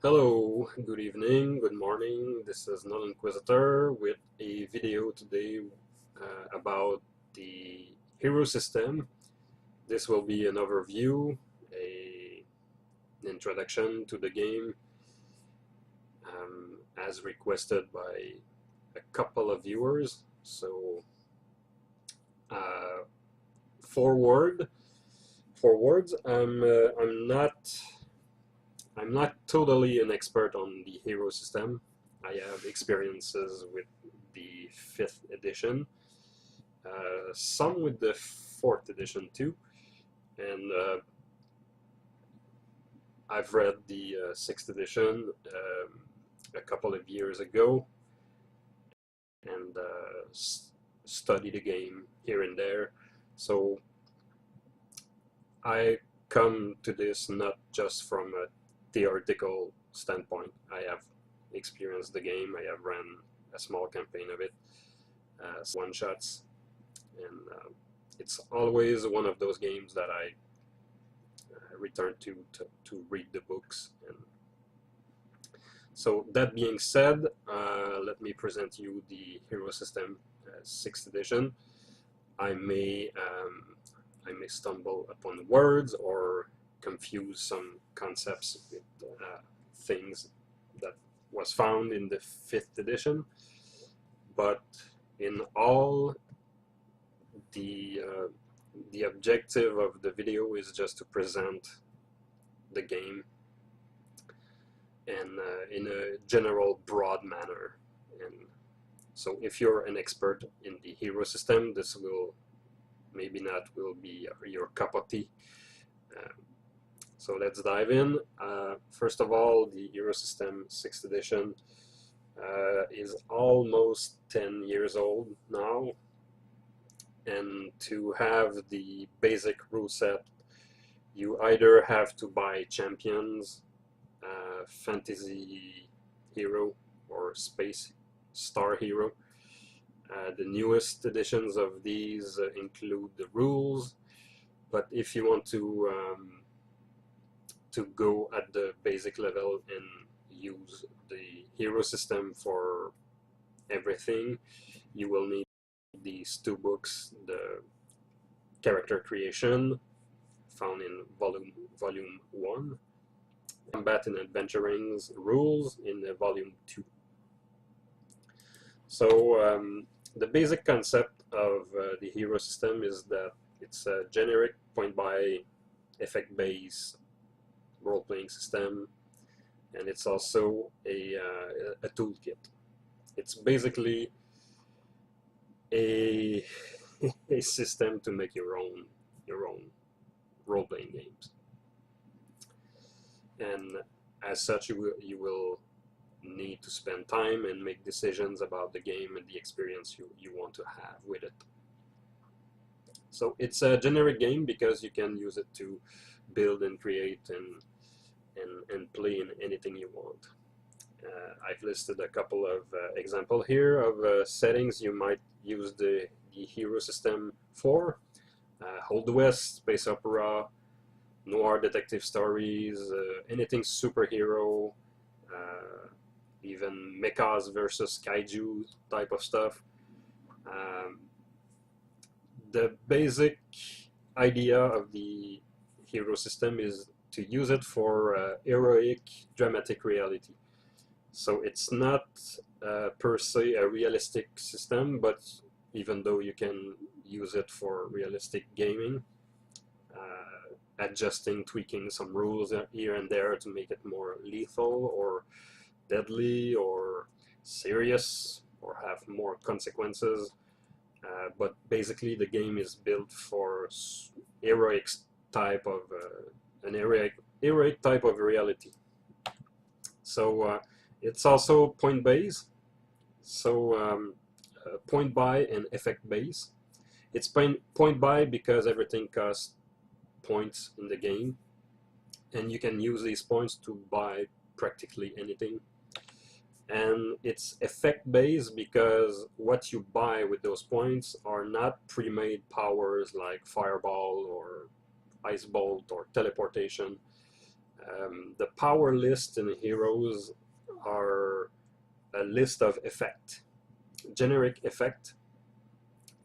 Hello, good evening, good morning. This is Null Inquisitor with a video today about the hero system. This will be an overview, an introduction to the game, as requested by a couple of viewers. So, uh, forward, forwards. I'm not totally an expert on the hero system. I have experiences with the 5th edition, some with the 4th edition too, and I've read the 6th edition a couple of years ago and studied the game here and there. So I come to this not just from a theoretical standpoint. I have experienced the game. I have ran a small campaign of it, one shots, and it's always one of those games that I return to read the books. And so that being said, let me present you the hero system, 6th edition. I may stumble upon words or confuse some concepts with things that was found in the 5th edition, but in all, the objective of the video is just to present the game and in a general broad manner. And so if you're an expert in the hero system, this will maybe not will be your cup of tea. So let's dive in. First of all, the hero system 6th edition is almost 10 years old now, and to have the basic rule set, you either have to buy champions, fantasy hero, or space star hero. The newest editions of these include the rules, but if you want to go at the basic level and use the hero system for everything, you will need these two books: the character creation, found in volume 1, combat and adventuring's rules in volume 2. So the basic concept of the hero system is that it's a generic point-by effect-based role-playing system, and it's also a toolkit. It's basically a a system to make your own role-playing games, and as such you will need to spend time and make decisions about the game and the experience you want to have with it. So it's a generic game because you can use it to build and create and play in anything you want. I've listed a couple of examples here of settings you might use the hero system for. Old West, space opera, noir detective stories, anything superhero, even mechas versus kaiju type of stuff. The basic idea of the hero system is to use it for heroic dramatic reality. So it's not per se a realistic system, but even though you can use it for realistic gaming, adjusting, tweaking some rules here and there to make it more lethal or deadly or serious or have more consequences. But basically the game is built for heroic type of an heroic type of reality. So it's also point based. So point buy and effect base. It's point buy because everything costs points in the game, and you can use these points to buy practically anything. And it's effect based because what you buy with those points are not pre-made powers like fireball or ice bolt or teleportation. The power list in Heroes are a list of effect, generic effect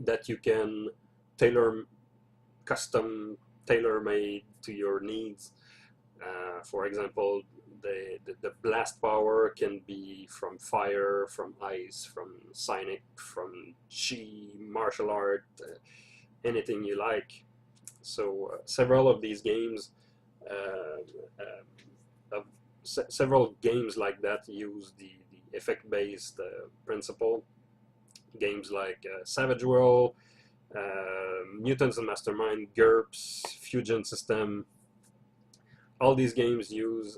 that you can tailor, custom, tailor-made to your needs. For example, the blast power can be from fire, from ice, from Sonic, from chi, martial art, anything you like. So several of these games, several games like that use the effect-based principle. Games like Savage World, Mutants and Mastermind, GURPS, Fusion System. All these games use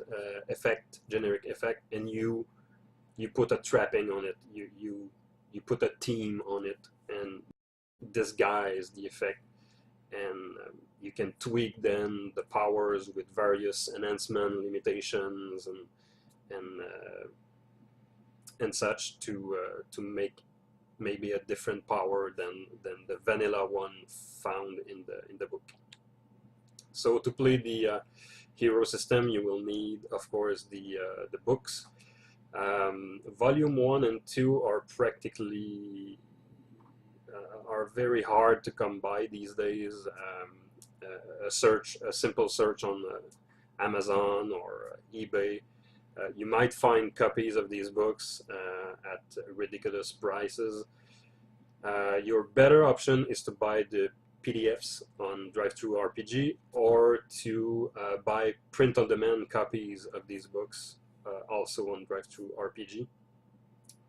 effect, generic effect, and you put a trapping on it. You put a theme on it and disguise the effect, and you can tweak then the powers with various enhancement limitations and such to make maybe a different power than the vanilla one found in the book. So to play the hero system, you will need, of course, the books. Volume 1 and 2 are practically are very hard to come by these days. A simple search on Amazon or eBay, you might find copies of these books at ridiculous prices. Your better option is to buy the PDFs on DriveThruRPG, or to buy print-on-demand copies of these books also on DriveThruRPG,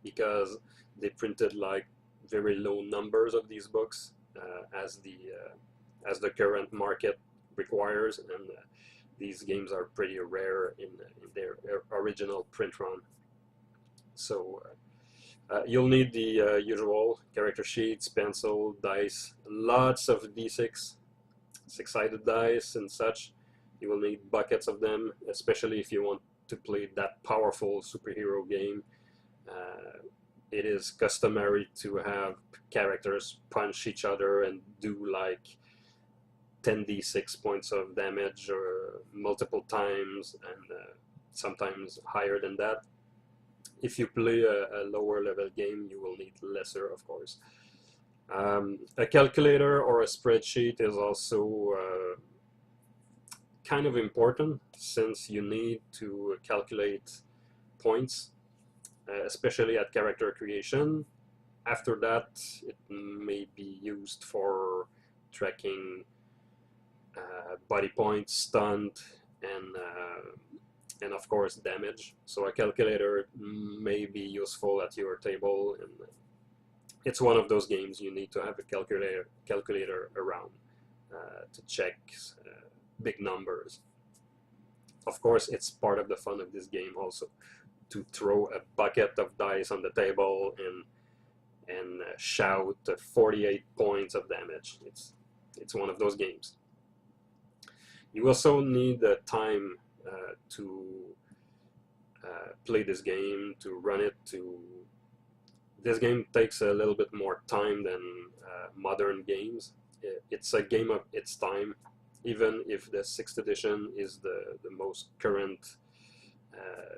because they printed like very low numbers of these books as the current market requires, and these games are pretty rare in their original print run. So you'll need the usual character sheets, pencil, dice, lots of d6, six-sided dice and such. You will need buckets of them, especially if you want to play that powerful superhero game. It is customary to have characters punch each other and do like 10d6 points of damage or multiple times, and sometimes higher than that. If you play a lower level game, you will need lesser, of course. A calculator or a spreadsheet is also kind of important, since you need to calculate points, especially at character creation. After that, it may be used for tracking body points, stunt, and of course damage. So a calculator may be useful at your table, and it's one of those games you need to have a calculator around to check big numbers. Of course, it's part of the fun of this game also to throw a bucket of dice on the table and shout 48 points of damage. It's one of those games. You also need time to play this game, to run it. This game takes a little bit more time than modern games. It's a game of its time, even if the 6th edition is the most current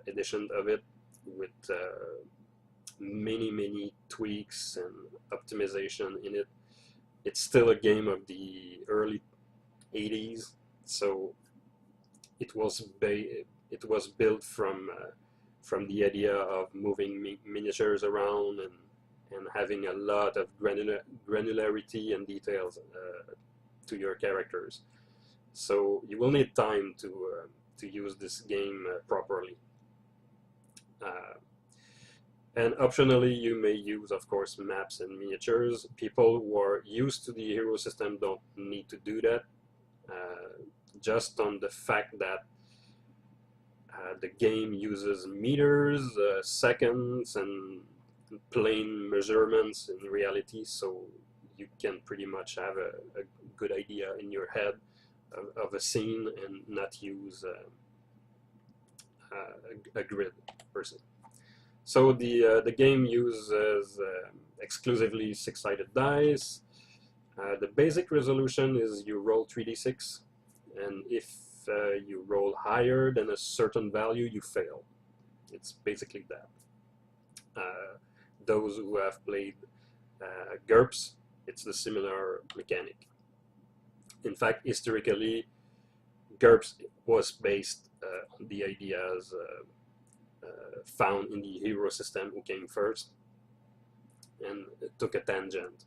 edition of it, with many tweaks and optimization in it. It's still a game of the early 80s, so it was built from the idea of moving miniatures around and having a lot of granularity and details to your characters. So you will need time to use this game properly. And optionally, you may use, of course, maps and miniatures. People who are used to the hero system don't need to do that. Just on the fact that the game uses meters, seconds, and plane measurements in reality, so you can pretty much have a good idea in your head of a scene and not use a grid per se. So the game uses exclusively 6-sided dice. The basic resolution is you roll 3d6, and if you roll higher than a certain value, you fail. It's basically that. Those who have played GURPS, it's the similar mechanic. In fact, historically, GURPS was based on the ideas found in the hero system who came first, and took a tangent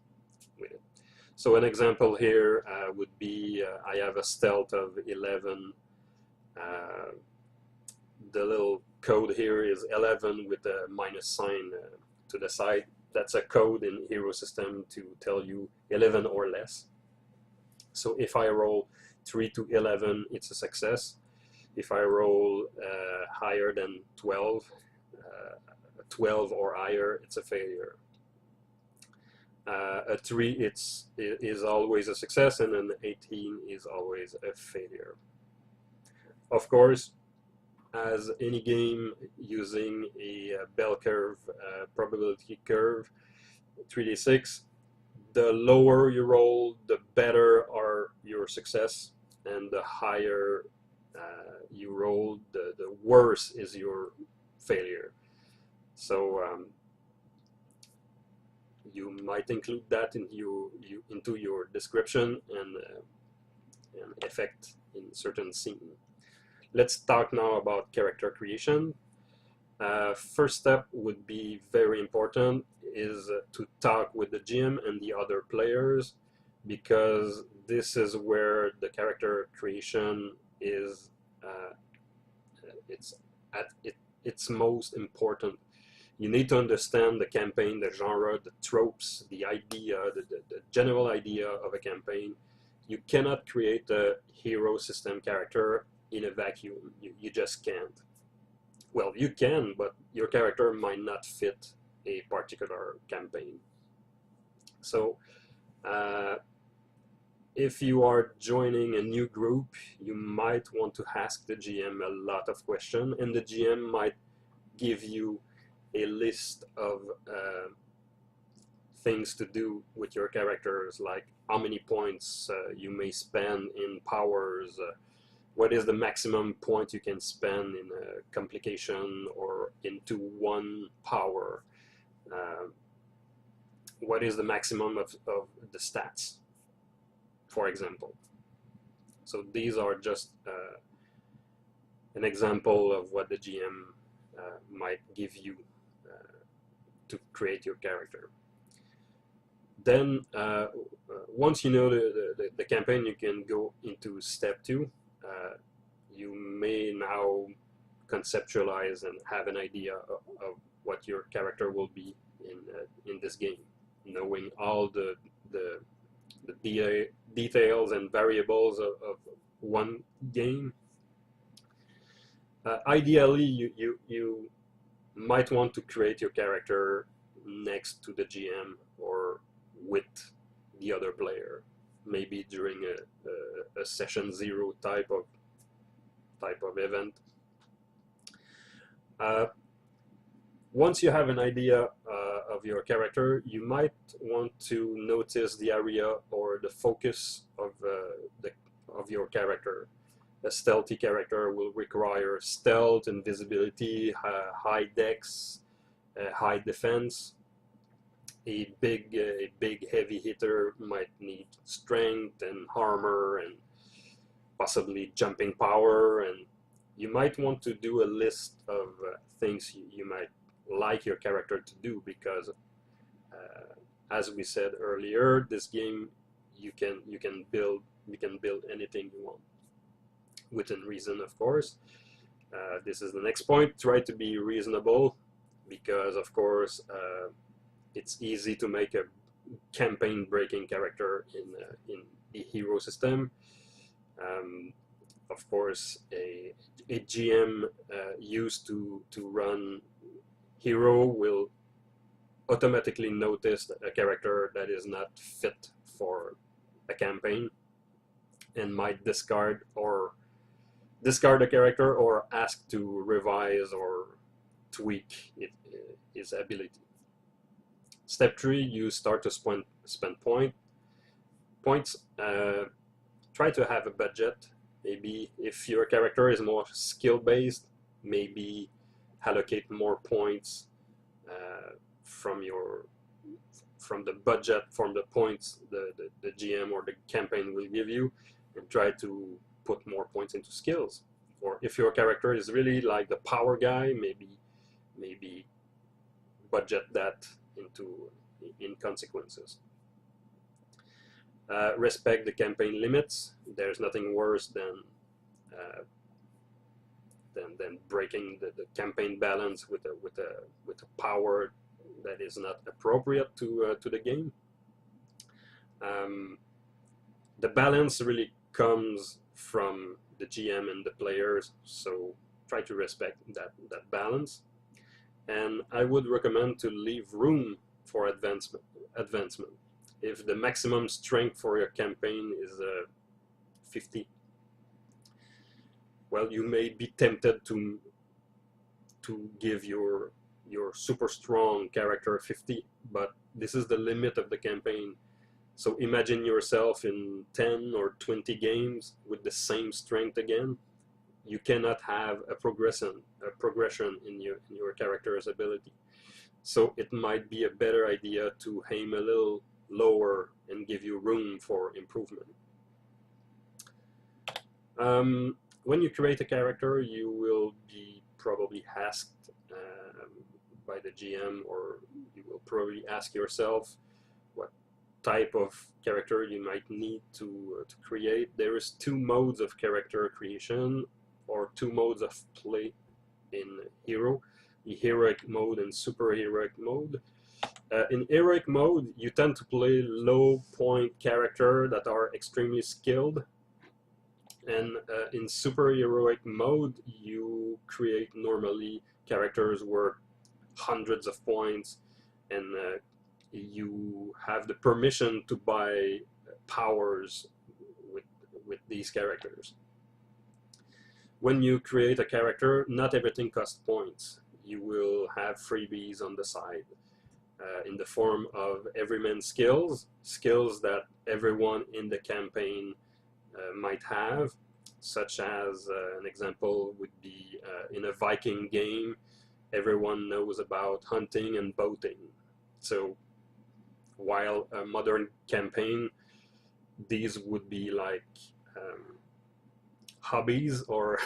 with it. So an example here would be I have a stealth of 11. The little code here is 11 with a minus sign to the side. That's a code in hero system to tell you 11 or less. So if I roll 3 to 11, it's a success. If I roll higher than 12, 12 or higher, it's a failure. A 3 is always a success, and an 18 is always a failure. Of course, as any game using a bell curve, probability curve, 3d6, the lower you roll, the better are your success, and the higher you roll, the worse is your failure. So you might include that into your description and effect in certain scene. Let's talk now about character creation. First step would be very important, is to talk with the GM and the other players, because this is where the character creation is it's at its most important. You need to understand the campaign, the genre, the tropes, the idea, the general idea of a campaign. You cannot create a hero system character in a vacuum. You just can't. Well, you can, but your character might not fit a particular campaign. So if you are joining a new group, you might want to ask the GM a lot of questions, and the GM might give you a list of things to do with your characters, like how many points you may spend in powers, what is the maximum point you can spend in a complication or into one power, what is the maximum of the stats, for example. So these are just an example of what the GM might give you to create your character. Then once you know the campaign, you can go into step 2. You may now conceptualize and have an idea of what your character will be in this game, knowing all the details and variables of one game. Ideally, you might want to create your character next to the GM or with the other player, maybe during a session 0 type of event. Once you have an idea of your character, you might want to notice the area or the focus of your character. A stealthy character will require stealth, invisibility, high dex, high defense. A big heavy hitter might need strength and armor and possibly jumping power, and you might want to do a list of things you might like your character to do, because as we said earlier, this game you can build anything you want, within reason, of course. This is the next point. Try to be reasonable, because of course it's easy to make a campaign-breaking character in the hero system. Of course, a GM used to run hero will automatically notice a character that is not fit for a campaign, and might discard a character or ask to revise or tweak his ability. Step 3, you start to spend points. Try to have a budget. Maybe if your character is more skill-based, maybe allocate more points from the budget, from the points the GM or the campaign will give you, and try to put more points into skills. Or if your character is really like the power guy, maybe budget that in consequences. Respect the campaign limits. There's nothing worse than breaking the campaign balance with a power that is not appropriate to the game. The balance really comes from the GM and the players, so try to respect that balance. And I would recommend to leave room for advancement. If the maximum strength for your campaign is 50, well, you may be tempted to give your super strong character 50, but this is the limit of the campaign. So imagine yourself in 10 or 20 games with the same strength again. You cannot have a progression in your character's ability. So it might be a better idea to aim a little lower and give you room for improvement. When you create a character, you will be probably asked by the GM, or you will probably ask yourself what type of character you might need to create. There is 2 modes of character creation, or 2 modes of play in Hero: the heroic mode and super heroic mode. In heroic mode, you tend to play low point characters that are extremely skilled, and in super heroic mode, you create normally characters worth hundreds of points, and you have the permission to buy powers with these characters. When you create a character, not everything costs points. You will have freebies on the side in the form of everyman skills that everyone in the campaign might have, such as an example would be in a Viking game, everyone knows about hunting and boating. So while a modern campaign, these would be like hobbies, or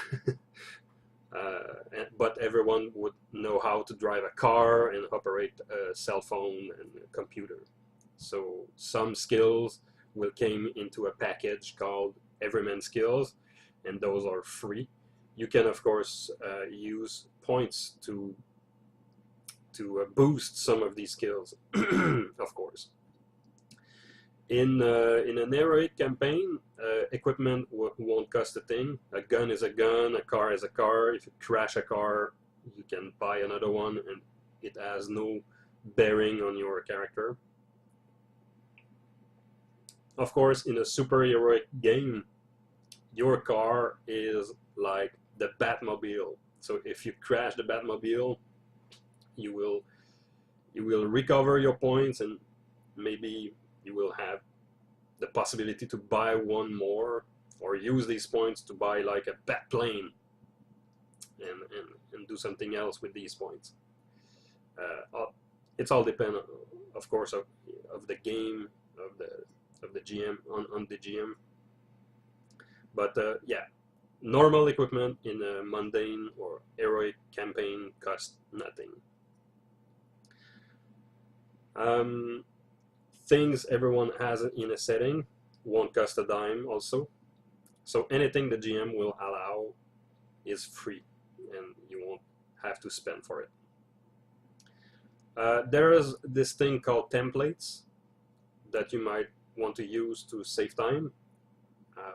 but everyone would know how to drive a car and operate a cell phone and a computer. So some skills will come into a package called Everyman Skills, and those are free. You can of course use points to boost some of these skills, of course. In an heroic campaign, equipment won't cost a thing. A gun is a gun, a car is a car. If you crash a car, you can buy another one, and it has no bearing on your character. Of course, in a super heroic game, your car is like the Batmobile. So if you crash the Batmobile, you will recover your points, and maybe you will have the possibility to buy one more, or use these points to buy like a bat plane and do something else with these points. It's all depend, of course, of the game, of the GM, on the GM. But yeah, normal equipment in a mundane or heroic campaign costs nothing. Things everyone has in a setting won't cost a dime also. So anything the GM will allow is free, and you won't have to spend for it. There is this thing called templates that you might want to use to save time.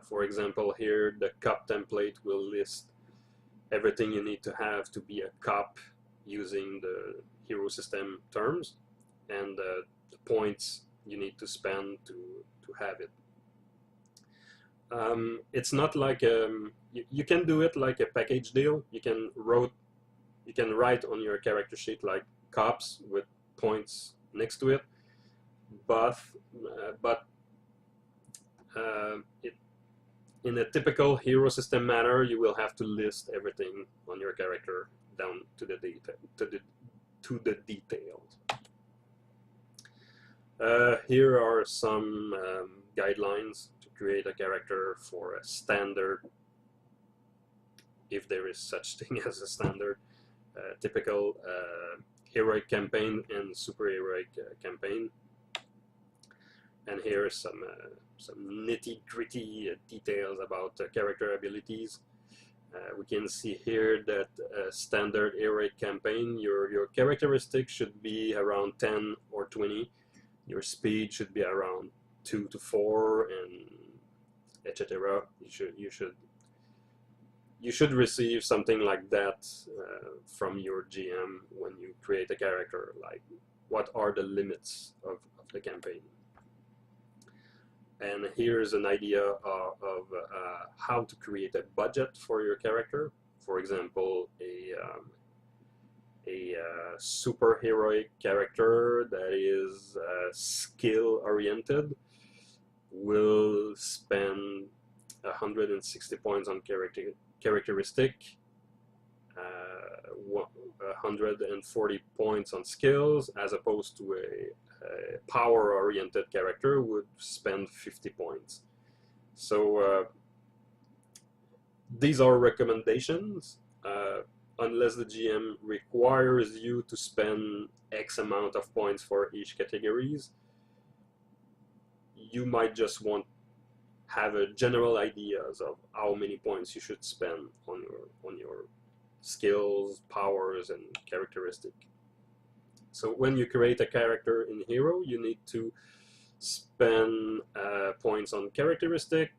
For example, here the cop template will list everything you need to have to be a cop using the hero system terms, and the points you need to spend to have it. It's not like you can do it like a package deal. You can write on your character sheet like cops with points next to it, but in a typical hero system manner, you will have to list everything on your character down to the details. Here are some guidelines to create a character for a standard, if there is such thing as a standard, typical heroic campaign and superheroic campaign. And here are some nitty-gritty details about character abilities. We can see here that standard heroic campaign, your characteristics should be around 10 or 20. Your speed should be around 2 to 4, and etc. You should receive something like that from your GM when you create a character. Like, what are the limits of the campaign? And here's an idea of how to create a budget for your character. For example, a superheroic character that is skill-oriented will spend 160 points on characteristic, 140 points on skills, as opposed to a power-oriented character would spend 50 points. So these are recommendations. Unless the GM requires you to spend X amount of points for each categories, you might just want have a general ideas of how many points you should spend on your skills, powers, and characteristic. So when you create a character in Hero, you need to spend points on characteristic,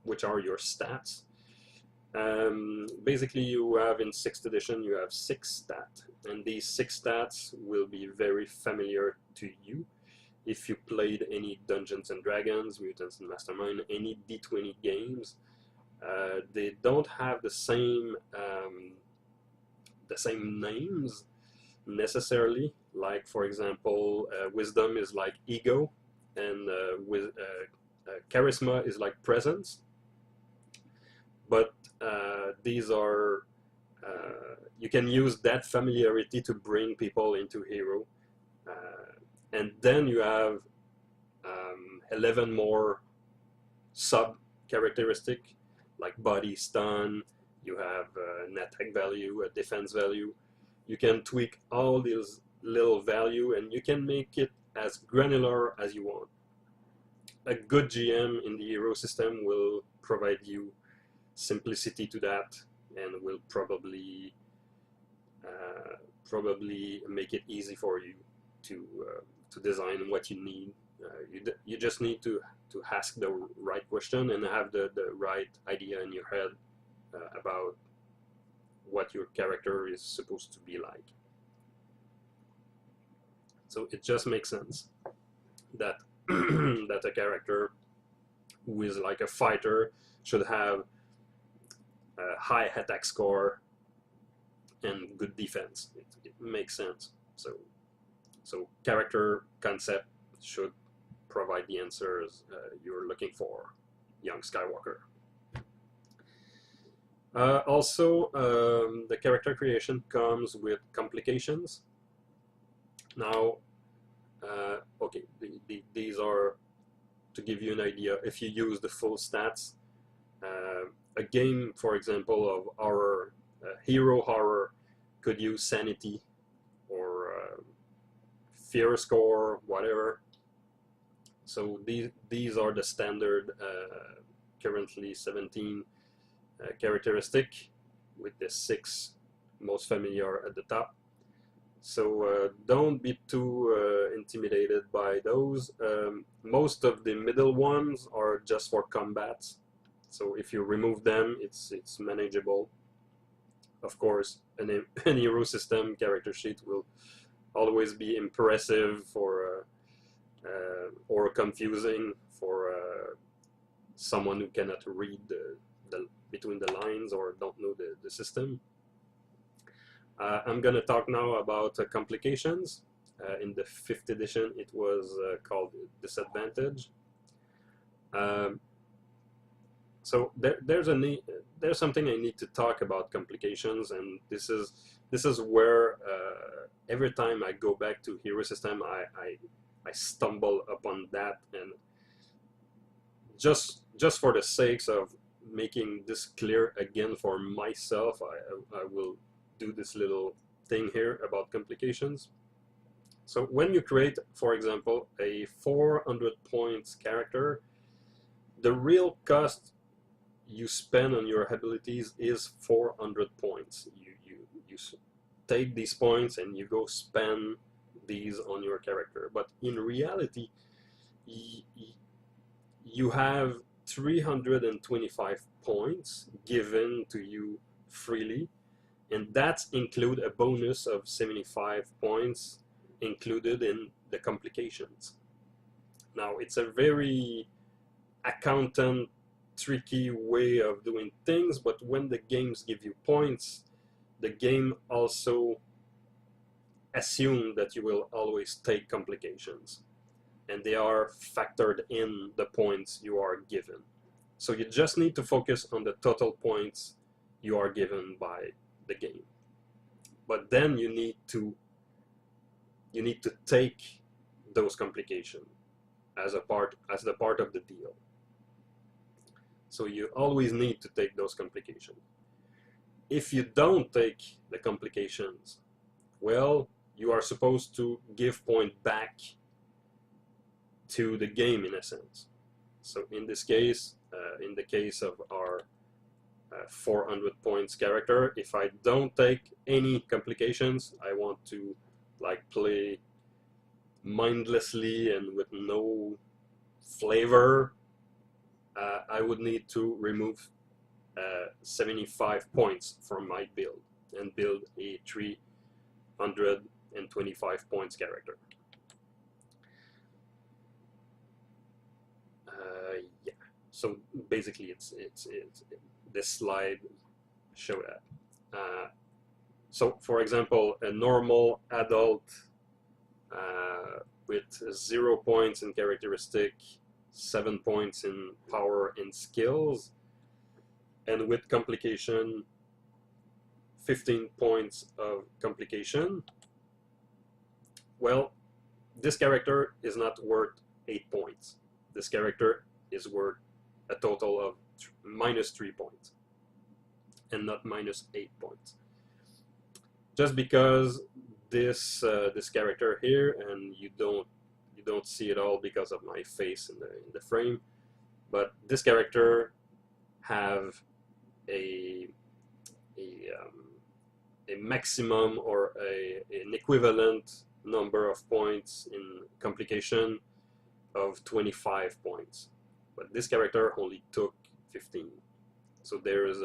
which are your stats. Basically, you have in 6th edition, you have 6 stats, and these 6 stats will be very familiar to you if you played any Dungeons and Dragons, Mutants and Mastermind, any D20 games. They don't have the same names necessarily. Like, for example, wisdom is like ego, and charisma is like presence. But these are you can use that familiarity to bring people into Hero, and then you have 11 more sub characteristic, like body, stun. You have an attack value, a defense value. You can tweak all these little value, and you can make it as granular as you want. A good GM in the Hero system will provide you simplicity to that, and will probably make it easy for you to design what you need. You just need to ask the right question and have the right idea in your head about what your character is supposed to be like. So it just makes sense that that a character who is like a fighter should have a high attack score and good defense. It makes sense. So character concept should provide the answers you're looking for, young Skywalker. Also, the character creation comes with complications. Now, okay, these are to give you an idea. If you use the full stats, a game, for example, of horror, hero horror, could use sanity or fear score, whatever. So these are the standard, currently 17 characteristic, with the 6 most familiar at the top. So don't be too intimidated by those. Most of the middle ones are just for combat. So if you remove them, it's manageable. Of course, an hero system character sheet will always be impressive for or confusing for someone who cannot read the between the lines or don't know the system. I'm going to talk now about complications. In the 5th edition, it was called disadvantage. So there's something I need to talk about complications, and this is where every time I go back to hero system, I stumble upon that, and just for the sakes of making this clear again for myself, I will do this little thing here about complications. So when you create, for example, a 400 points character, the real cost you spend on your abilities is 400 points. You take these points and you go spend these on your character. But in reality, you have 325 points given to you freely, and that include a bonus of 75 points included in the complications. Now, it's a very accountant tricky way of doing things, but when the games give you points, the game also assumes that you will always take complications, and they are factored in the points you are given. So you just need to focus on the total points you are given by the game. But then you need to take those complications as the part of the deal. So you always need to take those complications. If you don't take the complications, well, you are supposed to give point back to the game in a sense. So in this case, in the case of our 400 points character, if I don't take any complications, I want to like play mindlessly and with no flavor, I would need to remove 75 points from my build and build a 325 points character. Yeah. So basically, it's this slide show that. So for example, a normal adult with 0 points in characteristic, 7 points in power and skills, and with complication, 15 points of complication. Well, this character is not worth 8 points. This character is worth a total of -3 points and not -8 points. Just because this character here, and you don't see it all because of my face in the frame, but this character have a maximum or an equivalent number of points in complication of 25 points, but this character only took 15. So there's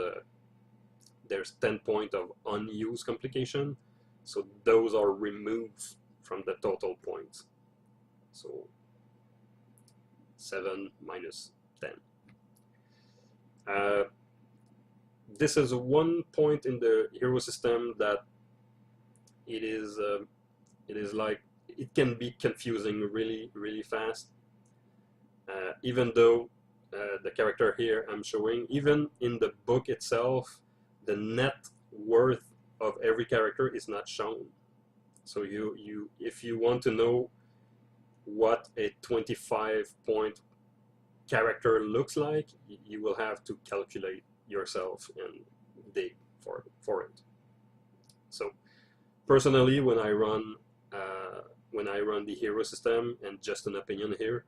10 points of unused complication, so those are removed from the total points. So 7 minus 10. This is one point in the hero system that it is like it can be confusing really fast. Even though the character here I'm showing, even in the book itself, the net worth of every character is not shown. So if you want to know what a 25 point character looks like, you will have to calculate yourself and dig for it. So personally, when I run the hero system, and just an opinion here,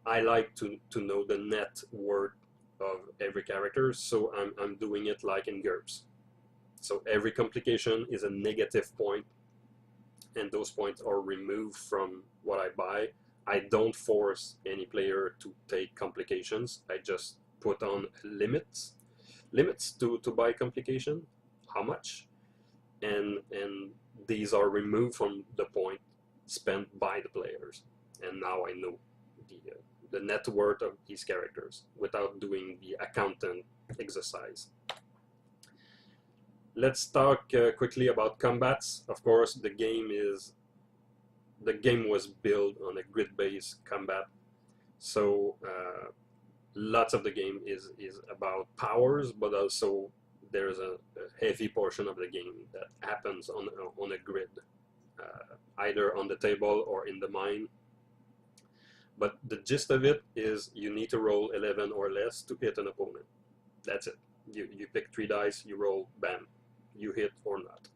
I like to know the net worth of every character, so I'm doing it like in GURPS. So every complication is a negative point, and those points are removed from what I buy. I don't force any player to take complications. I just put on limits to buy complication, how much, and these are removed from the point spent by the players, and now I know the net worth of these characters without doing the accountant exercise. Let's talk quickly about combats. Of course, the game was built on a grid-based combat, so lots of the game is about powers, but also there's a heavy portion of the game that happens on a grid, either on the table or in the mine. But the gist of it is you need to roll 11 or less to hit an opponent. That's it. You pick 3 dice, you roll, bam, you hit or not.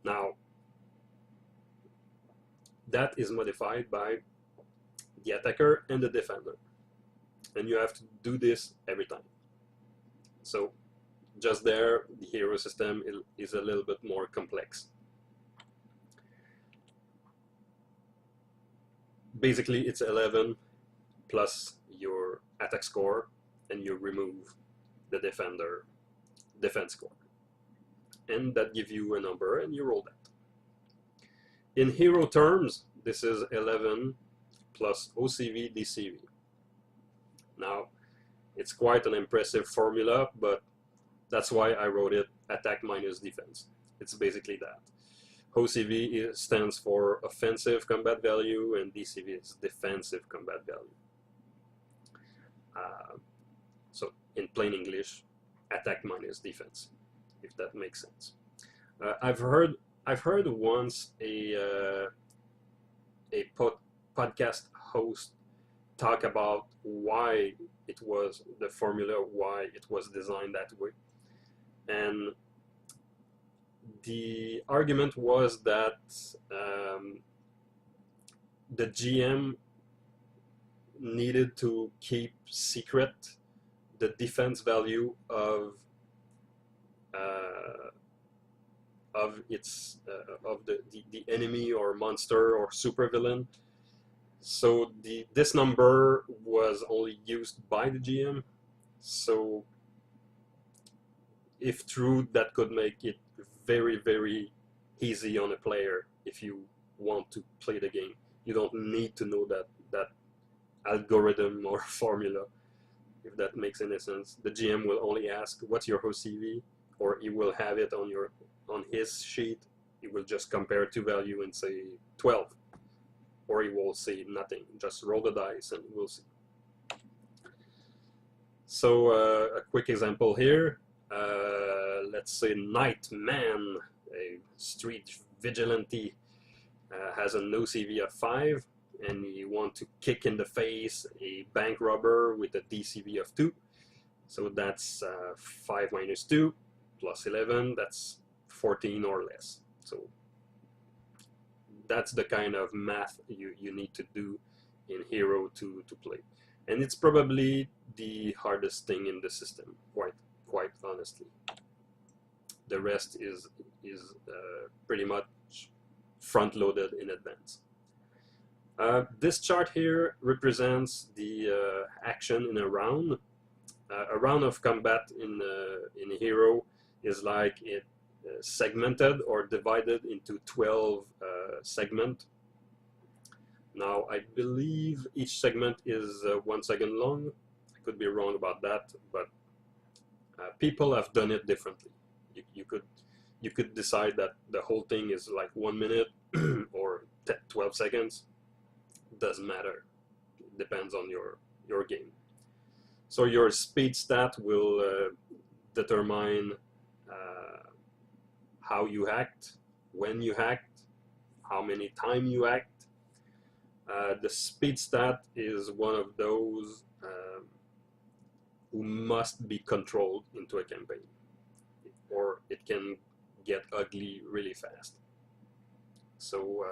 Now, that is modified by the attacker and the defender. And you have to do this every time. So just there, the hero system is a little bit more complex. Basically, it's 11 plus your attack score, and you remove the defense score. And that gives you a number, and you roll that. In hero terms, this is 11 plus OCV, DCV. Now, it's quite an impressive formula, but that's why I wrote it attack minus defense. It's basically that. OCV stands for offensive combat value, and DCV is defensive combat value. So in plain English, attack minus defense, if that makes sense. I've heard once a podcast host talk about why it was the formula, why it was designed that way, and the argument was that the GM needed to keep secret the defense value of the enemy or monster or supervillain. So this number was only used by the GM. So if true, that could make it very, very easy on a player if you want to play the game. You don't need to know that algorithm or formula, if that makes any sense. The GM will only ask, what's your OCV? Or he will have it on his sheet. He will just compare 2 values and say 12. Or he will say nothing. Just roll the dice and we'll see. So a quick example here. Let's say Nightman, a street vigilante, has an OCV of 5, and you want to kick in the face a bank robber with a DCV of 2. So that's 5 minus 2 plus 11, that's 14 or less. So that's the kind of math you need to do in Hero to play. And it's probably the hardest thing in the system, quite honestly. The rest is pretty much front-loaded in advance. This chart here represents the action in a round. A round of combat in Hero is like it segmented or divided into 12 segments. Now, I believe each segment is 1 second long. I could be wrong about that, but people have done it differently. You could decide that the whole thing is like 1 minute or 12 seconds. Doesn't matter. It depends on your game. So your speed stat will determine how you act, when you act, how many times you act. The speed stat is one of those who must be controlled into a campaign, or it can get ugly really fast. So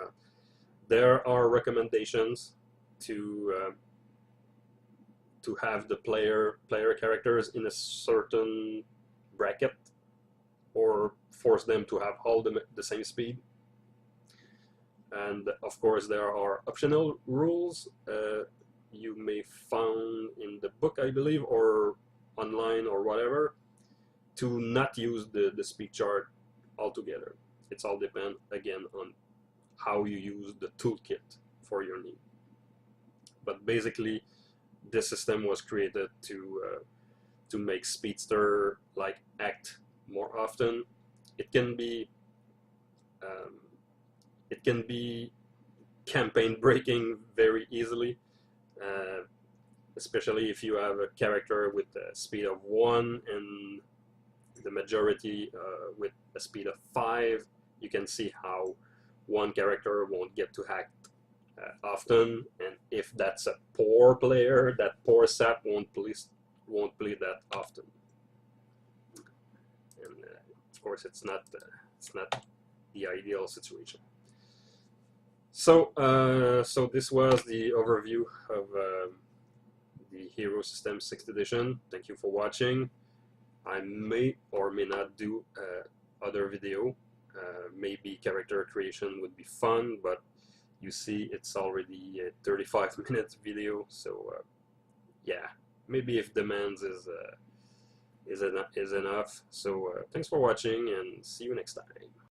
there are recommendations to have the player characters in a certain bracket, or force them to have all the same speed. And of course there are optional rules you may find in the book, I believe, or online or whatever, to not use the speed chart altogether. It's all depend again on how you use the toolkit for your need. But basically this system was created to make speedster like act more often. It can be campaign breaking very easily. especially if you have a character with a speed of 1 and the majority with a speed of 5, you can see how one character won't get to act often, and if that's a poor player, that poor sap won't play that often. And of course, it's not the ideal situation. So, so this was the overview of the Hero System 6th edition. Thank you for watching. I may or may not do other video. Maybe character creation would be fun, but you see it's already a 35-minute video, so yeah, maybe if demands is enough. So thanks for watching, and see you next time.